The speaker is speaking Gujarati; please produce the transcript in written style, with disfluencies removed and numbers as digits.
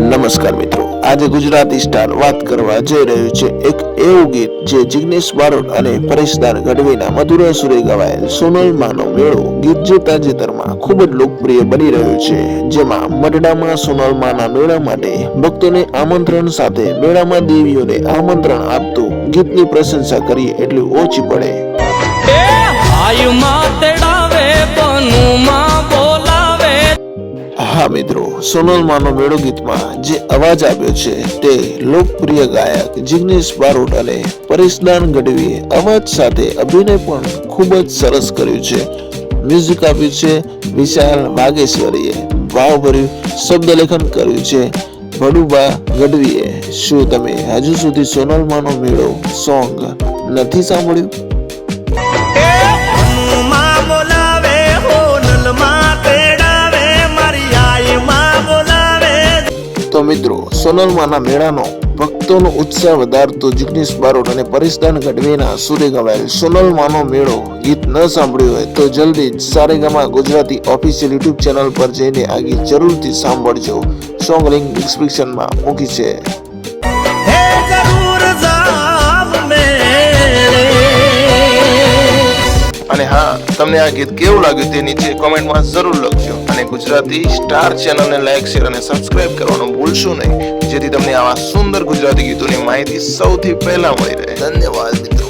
નમસ્કાર મિત્રો, આજે ગુજરાતી સ્ટાર વાત કરવા જઈ રહ્યું છે એક એવું ગીત જે જિગ્નેશ બારોટ અને પરેશદાર ગઢવીના મધુર સુરે ગવાયેલ સોનલ માનો મેળો ગીત જે તાજેતરમાં ખૂબ જ લોકપ્રિય બની રહ્યું છે, જેમાં મઢડામાં સોનલ માના મેળા માટે ભક્તોને આમંત્રણ સાથે મેળામાં દેવીઓને આમંત્રણ આપતું ગીતની પ્રશંસા કરીએ એટલી ઓછી પડે। હા મિત્રો, સોનલ માનો મેળો ગીતમાં જે અવાજ આપ્યો છે તે લોકપ્રિય ગાયક જિગ્નેશ બારોટ અને પરેશદાર ગઢવીએ અવાજ સાથે અભિનય પણ ખૂબ જ સરસ કર્યું છે। મ્યુઝિક આપ્યું છે વિશાલ વાગેશ્વરીએ, ભાવભર્યું શબ્દલેખન કર્યું છે ભડુબા ગઢવીએ। શું તમે હજુ સુધી સોનલ માનો મેળો સોંગ નથી સાંભળ્યું? તો મિત્રો, સોનલ માના મેળાનો ભક્તોનો ઉત્સાહ વધારતો જિગ્નેશ બારોટ અને પરેશદાર ગઢવીના સુરે ગવાયેલ સોનલ માનો મેળો ગીત ન સાંભળ્યું હોય તો જલ્દી જ Saregama Gujarati official YouTube channel પર જઈને આ ગીત જરૂરથી સાંભળજો। સોંગ લિંક ડિસ્ક્રિપ્શનમાં મૂકી છે। અને હા, તમને આ ગીત કેવું લાગ્યું તે નીચે કોમેન્ટમાં જરૂર લખજો અને ગુજરાતી સ્ટાર ચેનલને લાઈક, શેર અને સબસ્ક્રાઇબ કરવાનું ભૂલશો નહીં, જેથી તમને આવા સુંદર ગુજરાતી ગીતોની માહિતી સૌથી પહેલા મળી રહે। ધન્યવાદ મિત્રો।